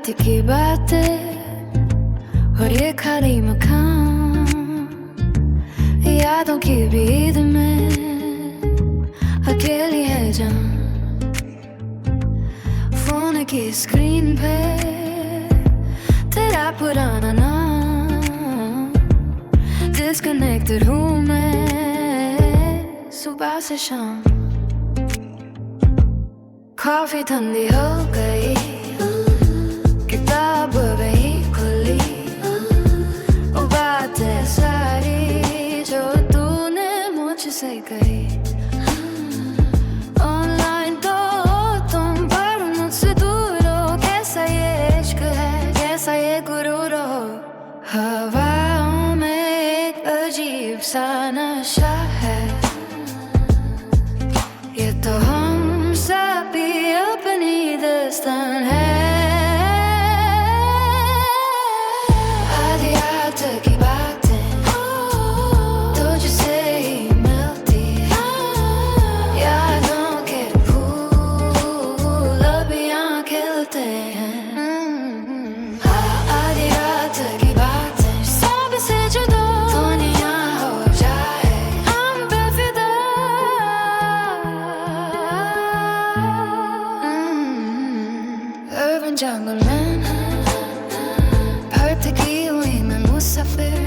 रात की बातें और ये खाली मकान, यादों की भीड़ में अकेली है जान। फोन की स्क्रीन पे तेरा पुराना नाम, डिस्कनेक्टेड हूँ मैं सुबह से शाम। कॉफी ठंडी हो गई, किताब वही खुली, वो बातें सारी जो तूने मुझसे कही। ऑनलाइन तो तुम पर मुझसे दूर हो, कैसा ये इश्क है, कैसा ये गुरूर हो। हवाओं में एक अजीब सा नशा है, ये तो हम सब भी अपनी दास्तान है। आधी रात की बातें तुझसे ही मिलती, यादों के फूल अभी यहाँ खिलते हैं। आधी रात की बातें सबसे जुदा, दुनिया हो जाए हम पे फिदा। Urban jungle man, भटकी हुई मैं मुसाफिर,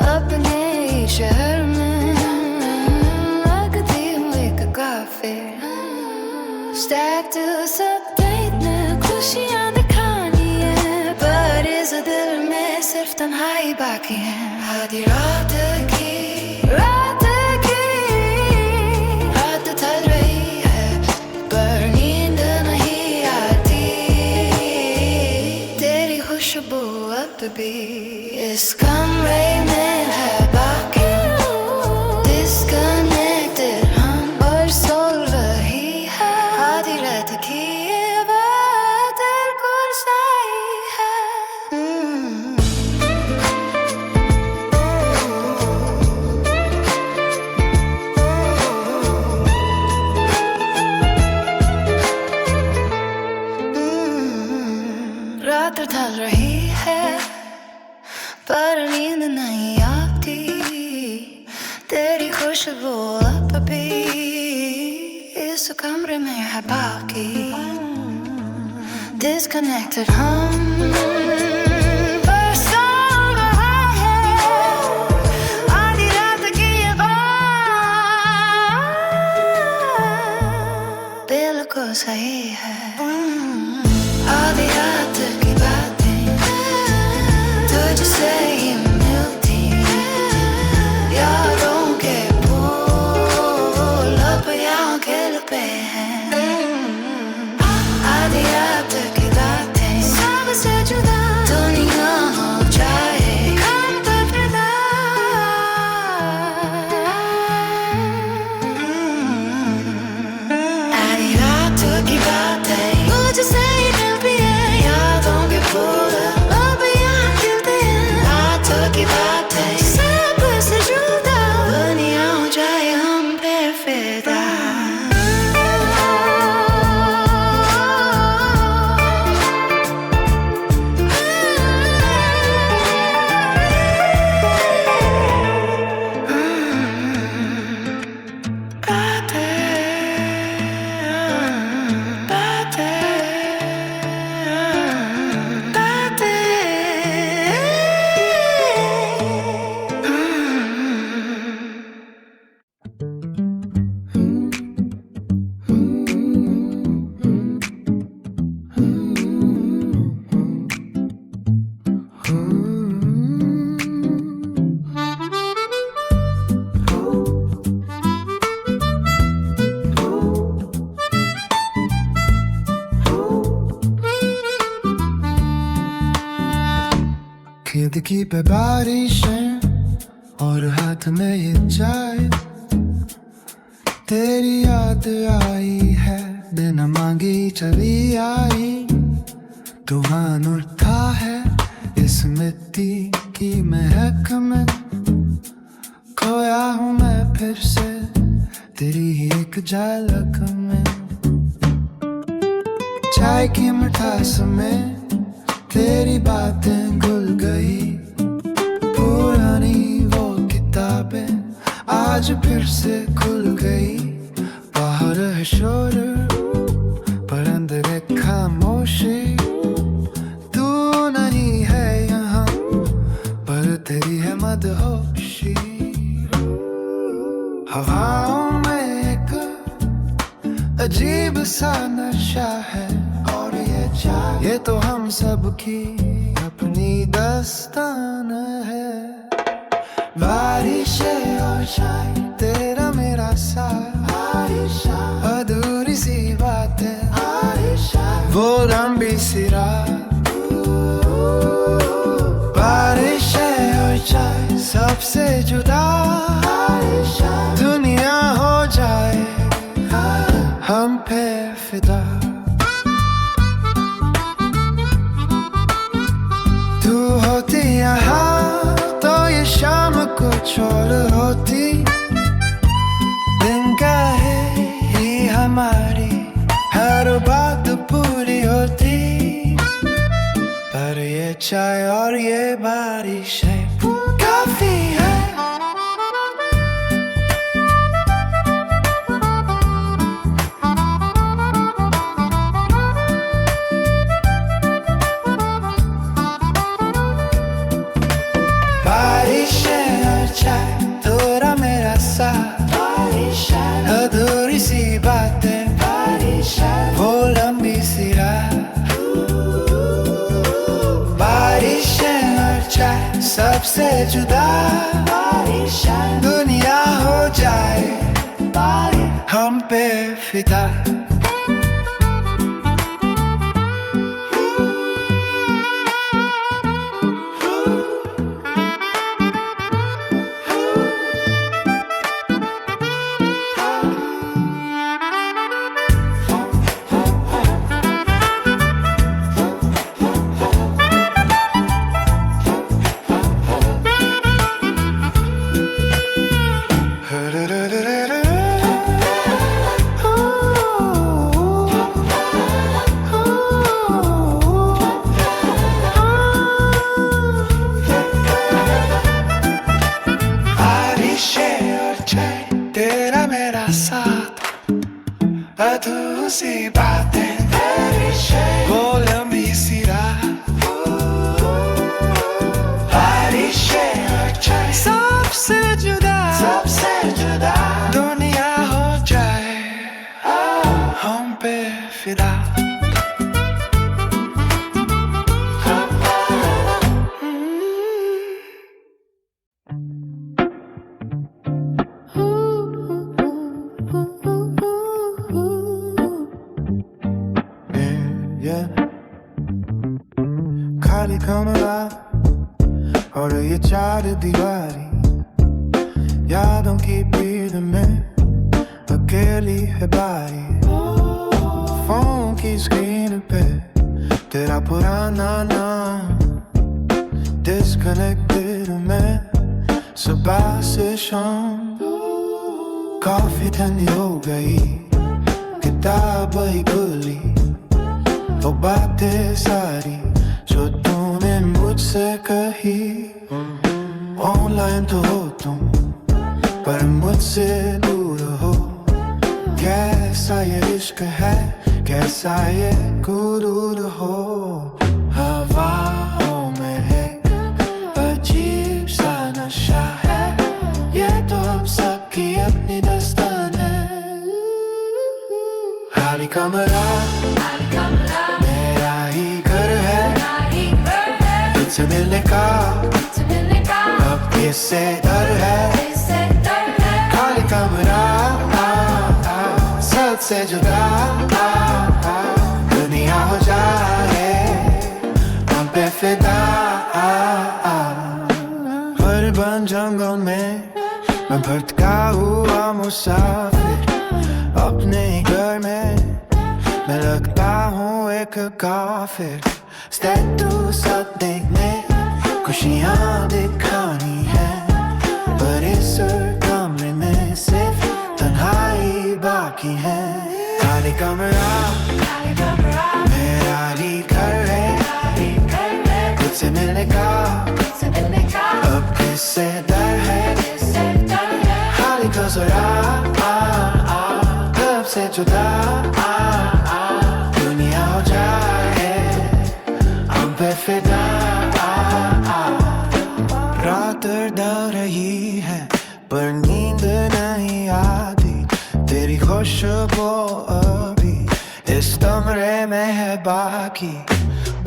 अपने ही शहर में लगती हूँ एक काफिर। Stacked to update में खुशियाँ दिखानी है, पर इस दिल में सिर्फ तन्हाई बाकी है। आधी रात ढल रही है, पर नींद नहीं आती। तेरी खुशबू अब भी इस कमरे में है बाकी। डिस्कनेक्टेड हम और सोल वही है, आधी रात की ये बात बिल्कुल सही है। रात ढल रही है, पर नींद नहीं आती। तेरी खुशबू अब भी इस कमरे में है बाकी। डिस्कनेक्टेड हम पर सो रहा है, आधी रात की ये बात बिल्कुल सही है। आधी रात की बातें तुझसे ही मिलती, यादों के फूल अब यहाँ खिलते हैं। आधी रात की बातें सबसे जुदा, दुनिया हो जाए हम पे फिदा। आधी रात की बातें मुझसे ही मिलती है, यादों के फूल अब यहाँ खिलते हैं। रातों की बातें सबसे जुदा, दुनिया हो जाए हम पे फिदा। खिड़की पे बारिशें और हाथ में ये चाय, तेरी याद आई है बिना मांगी चली आई। तूफान उठा है इस मिट्टी की महक में, खोया हूँ मैं फिर से तेरी ही एक झलक में। चाय की मिठास में तेरी बातें घुल गई। पुरानी वो किताबें आज फिर से खुल गई। बाहर है शोर पर अंदर है खामोशी। तू नहीं है यहाँ पर तेरी है मदहोशी। हवाओं में एक अजीब सा नशा है और ये तो हम सब की अपनी दास्तान है। बारिश और चाय तेरा मेरा साथ, अधूरी सी बातें वो लंबी सी रात। बारिश और चाय सबसे जुदा दुनिया हो जाए हम पे फिदा। तू होती यहाँ तो ये शाम कुछ और होती। दिन का है ही हमारी हर बात पूरी होती। पर ये चाय और ये बारिश है काफी है। थोड़ा मेरा साथ, अधूरी सी बातें वो लंबी सी रात। बारिश और चाय सबसे जुदा दुनिया हो जाए हम पे फिदा। तेरा मेरा साथ, अधूरी सी बातें वो लंबी सी रात। बारिश और चाय सबसे जुदा दुनिया हो जाए हम पे फिदा। खाली कमरा और ये चार दीवारी, यादों की भीड़ में अकेली है बारी। फोन की स्क्रीन पे तेरा पुराना नाम, डिस्कनेक्टेड मैं सुबह से शाम। कॉफी ठंडी हो गई, किताब ही खुली, वो बातें सारी जो तूने मुझसे कही। ऑनलाइन तो हो तुम पर मुझसे दूर हो। कैसा ये इश्क है, कैसा ये गुरूर हो। हवाओं में है अजीब सा नशा है, ये तो हम सबकी अपनी दास्तान है। खाली कमरा मेरा ही घर है, तुझसे मिलने का अब किससे डर है। खाली कमरा सबसे जुदा दुनिया हो जाए हम पे फिदा। हर बन जंगल में मैं भटका हुआ मुसाफिर, अपने घर में मैं लगता हूँ एक काफिर। स्टेटस देखने खुशियाँ दिखानी है, पर इस कमरे में सिर्फ तन्हाई बाकी है। खाली कमरा जुदा दुनिया हो जाए हम पे फिदा रात डर रही है पर नींद नहीं आती तेरी खुशबू अभी इस कमरे में है बाकी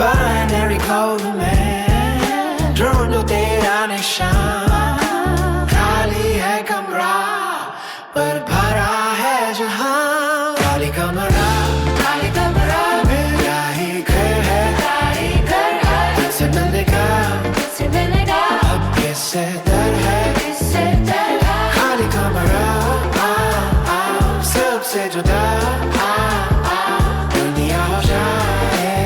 बाइनरी कोड में ढूंढो तेरा निशान खाली है कमरा पर भरा है जहां खाली कमरा मेरा ही घर है तुझसे मिलने का अब किससे डर है खाली कमरा सबसे जुदा दुनिया हो जाए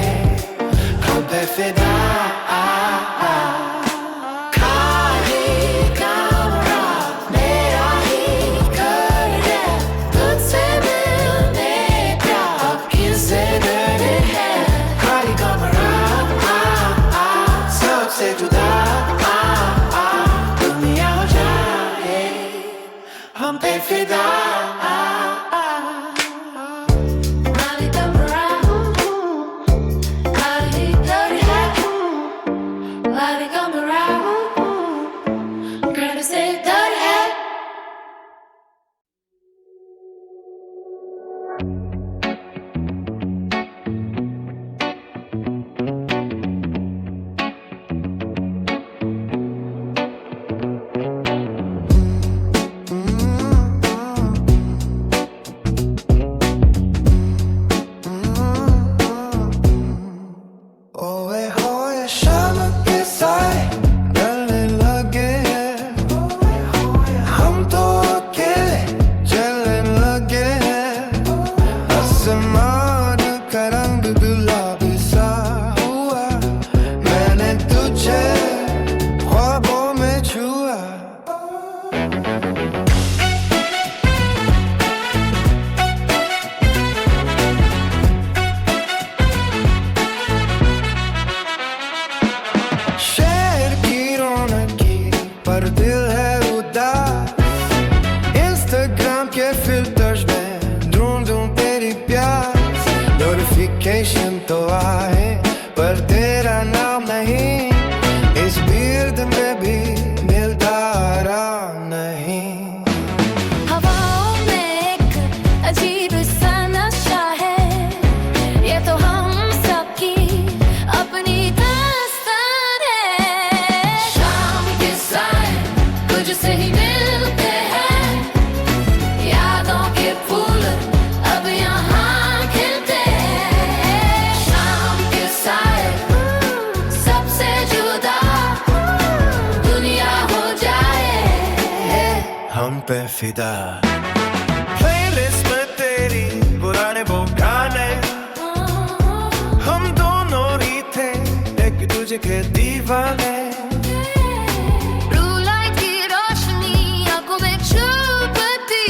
हम पे फिदा हम पे फिदा पर दिल है उदास इंस्टाग्राम के फिल्टर्स में ढूंढूं तेरी प्यास नोटिफिकेशन तो आए पर तेरा नाम नहीं इस भीड़ में भी मिलता आराम नहीं हवाओं में एक अजीब सा नशा है ये तो हम सबकी अपनी दास्तान है शाम के साए तुझसे ही मिलते हैं यादों के फूल अब यहाँ खिलते हैं शाम के साए सबसे जुदा दुनिया हो जाए हम पे फिदा प्लेलिस्ट में तेरी पुराने वो गाने हम दोनों ही थे एक दूजे के दीवाने ब्लू लाइट की रोशनी आंखों में छुपती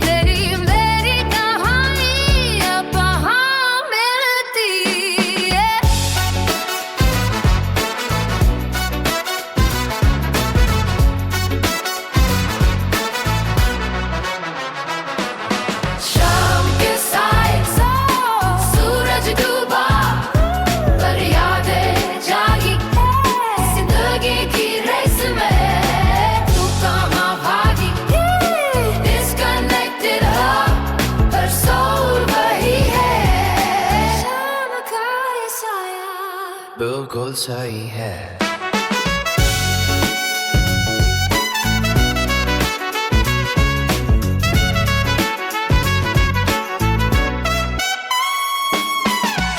तेरी मेरी कहानी अब वहाँ मिलती है शाम के साए सूरज डूबा पर यादें जागी जिंदगी की रेस में तू कहाँ भागी डिस्कनेक्टेड हो पर सोल वही है शाम का ये साया बिल्कुल सही है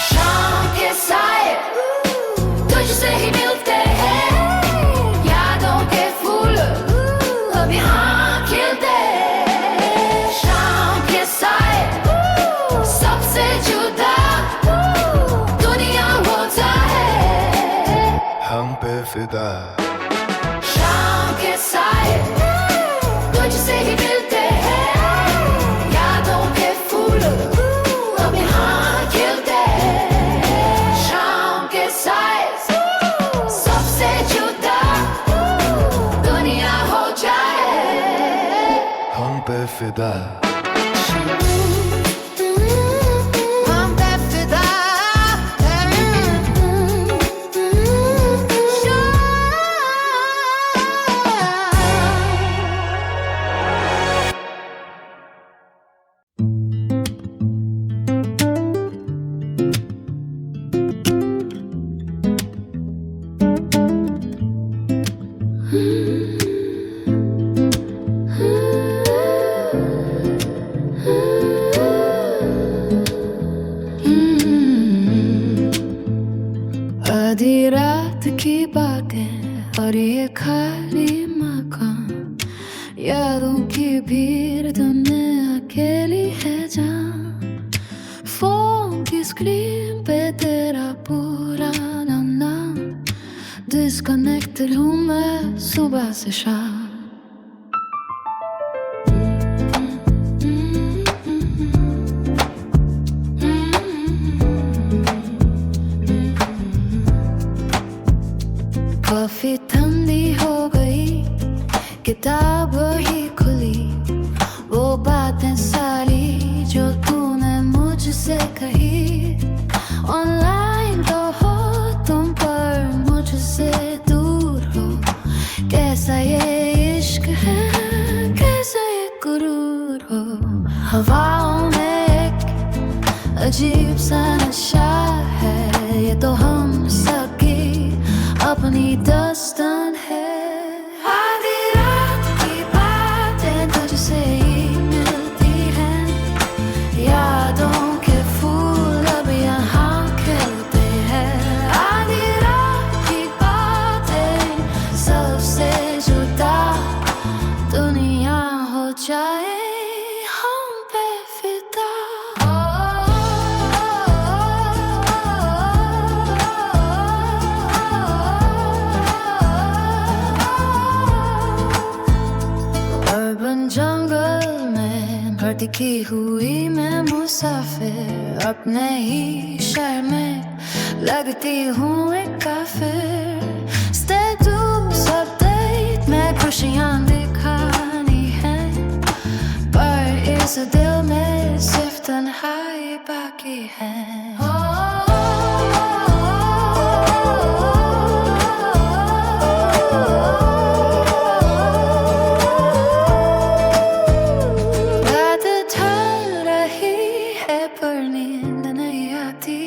शाम के साए तुझसे ही मिलते हैं यादों के फूल अब यहाँ खिलते हैं शाम के साए सबसे जुदा दुनिया होता है हम पे फिदा शाम के साए तुझसे ही मिलते हैं यादों के फूल अब यहाँ खिलते हैं शाम के साए सबसे जुदा दुनिया हो जाए हम पे फिदा रात की बातें और ये खाली मकान, यादों की भीड़ तुमने अकेली है जहाँ। फोन की स्क्रीन पे तेरा पुराना नाम, डिस्कनेक्टेड हूँ मैं सुबह से शाम। काफी ठंडी हो गई, किताब ही खुली, वो बातें सारी जो तूने मुझसे कही। ऑनलाइन तो हो तुम पर मुझसे दूर हो, कैसा ये इश्क है, कैसा ये गुरूर हो। हवाओं में एक अजीब सा नशा है, ये तो हम सबकी अपनी दास्तान है। आधी रात की बातें तुझसे ही मिलती हैं, यादों के फूल अब यहाँ खिलते हैं। आधी रात की बातें सबसे जुदा दुनिया हो जाए हम पे फिदा। जंगल में भटकी हुई मैं मुसाफिर, अपने ही शहर में लगती हूँ एक काफिर। स्टेटस अपडेट में खुशियाँ दिखानी है, पर इस दिल में सिर्फ तन्हाई बाकी है। पर नींद नहीं आती,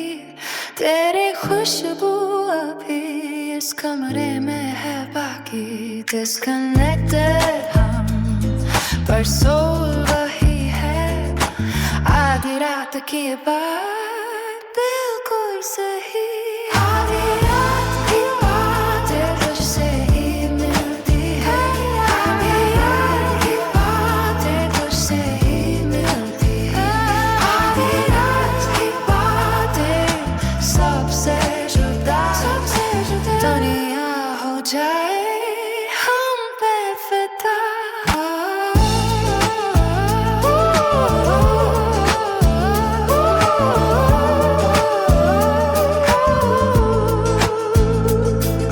तेरी खुशबू अभी इस कमरे में है बाकी। डिस्कनेक्टेड हम पर सोल वही है, आधी रात की बात बिल्कुल सही। आधी रात की बातें तुझसे ही मिलती है, आधी रात की बातें तुझसे ही मिलती है। सबसे जुदा दुनिया हो जाए हम पे फिदा।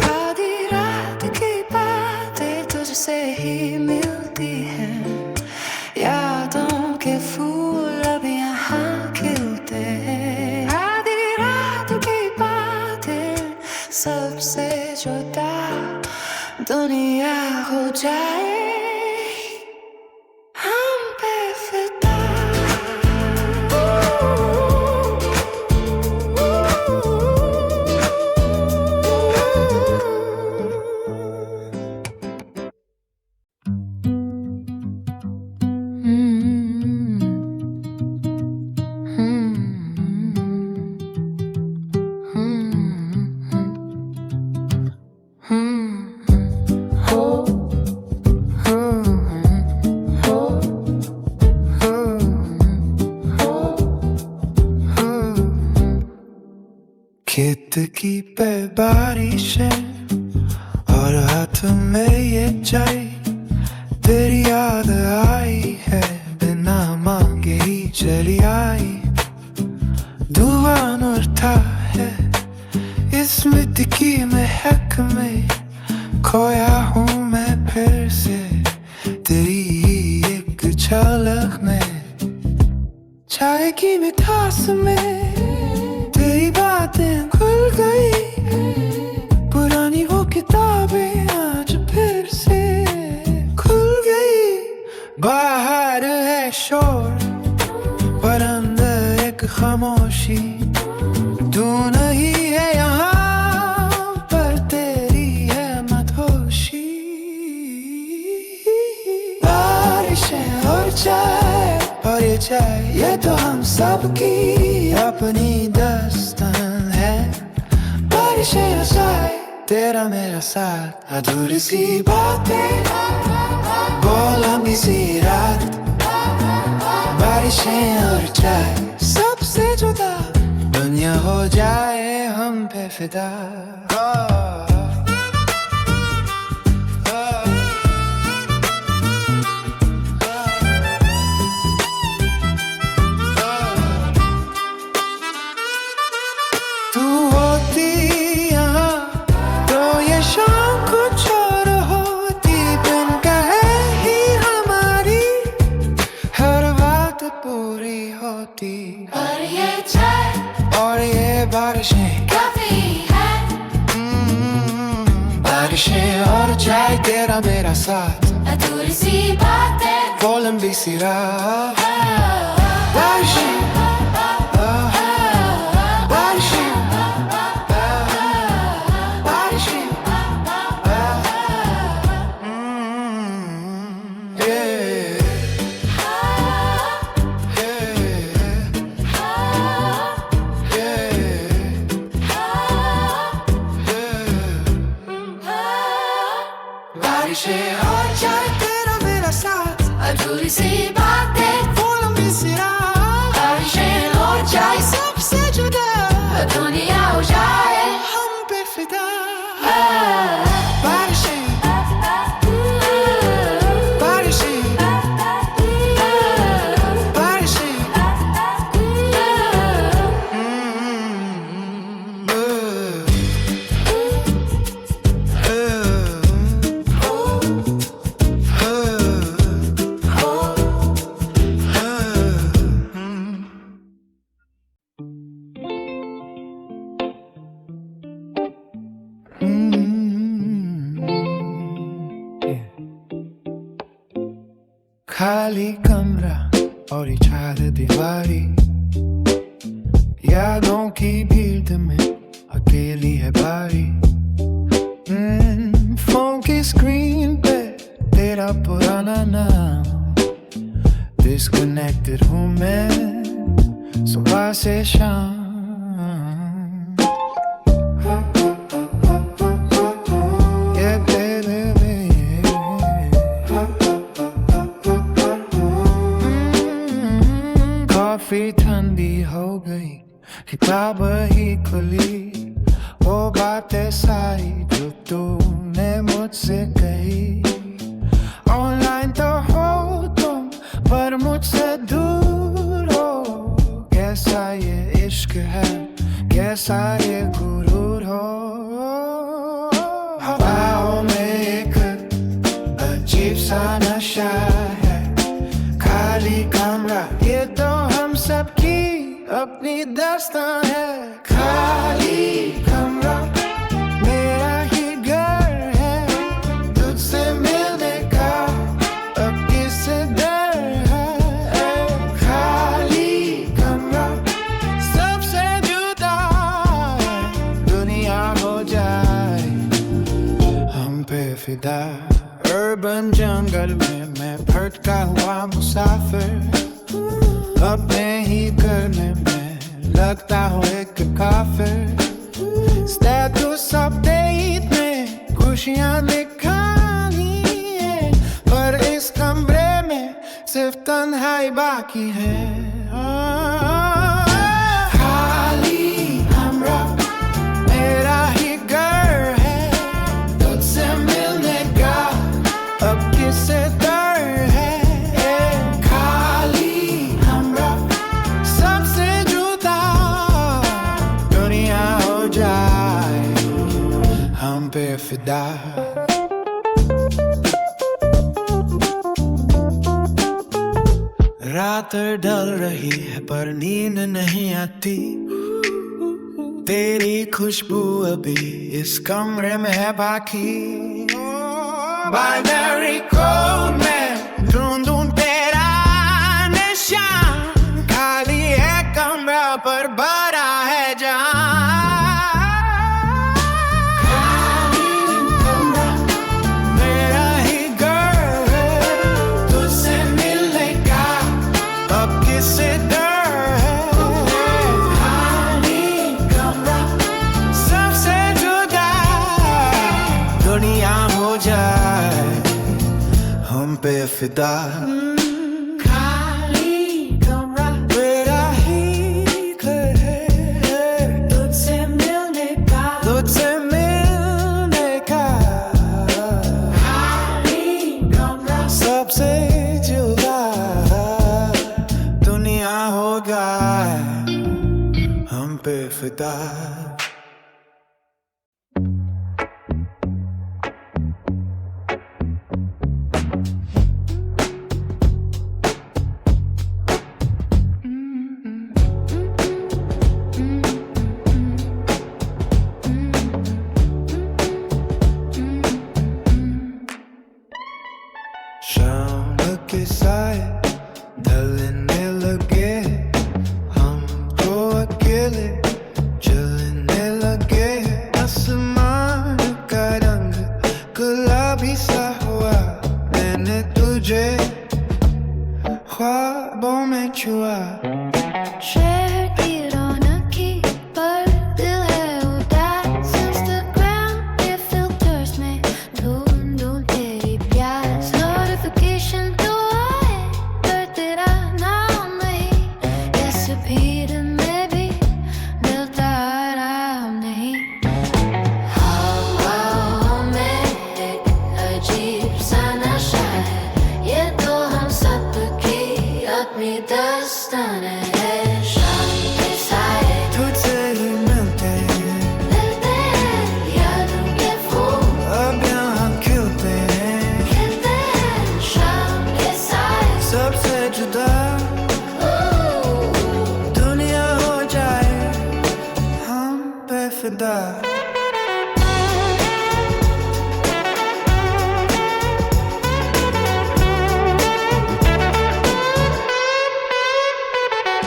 आधी रात की बातें तुझसे ही मिलती हैं, यादों के फूल अब यहाँ खिलते हैं। सबसे जुदा दुनिया हो जाए हम पे फिदा। खिड़की पे बारिशें और हाथ में ये चाय, तेरी याद आई है बिना मांगे ही चली आई। धुआं उठता है इस मिट्टी महक में, खोया हूँ मैं फिर से तेरी एक झलक में। चाय की मिठास में तेरी बातें खुल गई, पुरानी वो किताबें आज फिर से खुल गई। बाहर है शोर पर अंदर एक खामोशी, तू नहीं है यहाँ पर तेरी है मदहोशी। बारिशें और चाय और ये चाय, ये तो हम सबकी अपनी दास्तान है। बारिशें और चाय तेरा मेरा साथ अधूरी सी बातें बोल लंबी सी रात बारिशें और चाय सबसे जुदा दुनिया हो जाए हम पे फिदा तू होती यहाँ तो ये शाम कुछ और होती बिन कहे ही हमारी हर बात पूरी होती और ये चाय और ये बारिशें काफी है बारिशें और चाय तेरा मेरा साथ अधूरी सी बातें वो लंबी सी रात बारिशें बारिशें और चाय तेरा मेरा साथ अधूरी सी बातें वो लंबी सी रात बारिशें और चाय सबसे जुदा दुनिया हो जाए हम पे फिदा बारिशें बारिशें बारिशें खाली कमरा और ये चार दीवारी यादों की भीड़ में अकेली है बारी फोन की स्क्रीन पे तेरा पुराना नाम डिस्कनेक्टेड हूँ मैं सुबह से शाम काफी ठंडी हो गई किताब ही खुली वो बातें सारी जो तूने मुझसे कही ऑनलाइन तो हो तुम पर मुझसे दूर हो कैसा ये इश्क है कैसा ये गुरूर हो हवाओं में एक अजीब सा नशा है खाली कमरा ये तो हम सबकी अपनी दास्तां है खाली कमरा मेरा ही घर है तुझसे मिलने का अब किसे डर है खाली कमरा सबसे जुदा दुनिया हो जाए हम पे फिदा अर्बन जंगल में मैं भटका हुआ मुसाफिर अपने ही घर में मैं लगता हूँ एक काफिर स्टेटस अपडेट में खुशियाँ दिखानी है पर इस कमरे में सिर्फ तन्हाई बाकी है खाली कमरा मेरा ही घर है तुझसे मिलने का अब किसे डर है खाली कमरा सबसे जुदा दुनिया हो जाए हम पे फिदा रात ढल रही है पर नींद नहीं आती तेरी खुशबू अभी इस कमरे में है बाकी बाइनरी कोड में ढूंढूं तेरा निशान खाली है कमरा पर भरा है जान मेरा ही घर है तुझसे मिलने का अब किसे डर है खाली कमरा सबसे जुदा बेफिदा खाली कमरा मेरा ही घर है तुझसे मिलने का खाली कमरा सबसे जुदा दुनिया हो गया हम पे फिदा शाम के साए ढलने लगे हम तो अकेले चलने लगे आसमान का रंग गुलाबी सा हुआ मैंने तुझे ख्वाबों में छुआ शहर की रौनकी पर दिल है उदास इंस्टाग्राम के फिल्टर्स में ढूंढूं तेरी प्यास नोटिफिकेशन तो आए पर तेरा नाम नहीं इस भीड़ में भी मिलता आराम नहीं हवाओं में एक अजीब सा नशा है ये तो हम सबकी अपनी दास्तान है शाम के साए तुझसे ही मिलते हैं यादों के फूल अब यहाँ खिलते हैं शाम के साए सबसे जुदा दुनिया हो जाए हम बेफिदा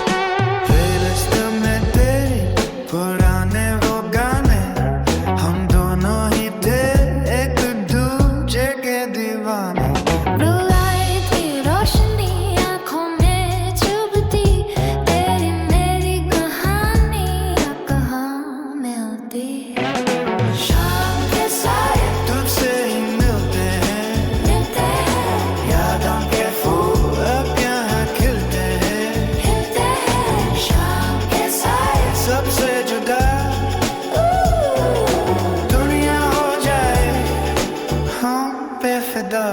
प्लेलिस्ट में तेरे पुराने वो गाने हम दोनों ही थे एक दूजे के दीवाने ब्लू लाइट की रोशनी आँखों में चुभती तेरी मेरी कहानी अब कहाँ मिलती शाम के साए तुझसे ही मिलते हैं यादों के फूल अब यहाँ खिलते हैं शाम के साए सबसे जुदा दुनिया हो जाए हम बेफिदा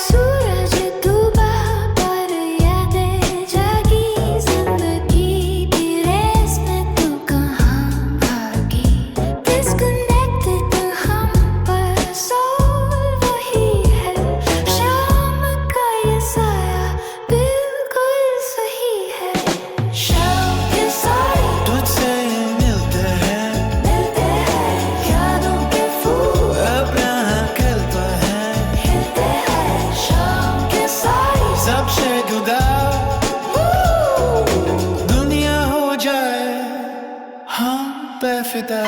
सूरज डूबा पर यादें जागी जिंदगी की रेस में तू कहाँ भागी डिस्कनेक्टेड हम पर सोल वही है शाम का ये साया बिल्कुल सही है शाम के साए तुझसे ही मिलते हैं यादों के फूल अब यहाँ खिलते हैं शाम के साए सबसे जुदा दुनिया हो जाए हम बेफिदा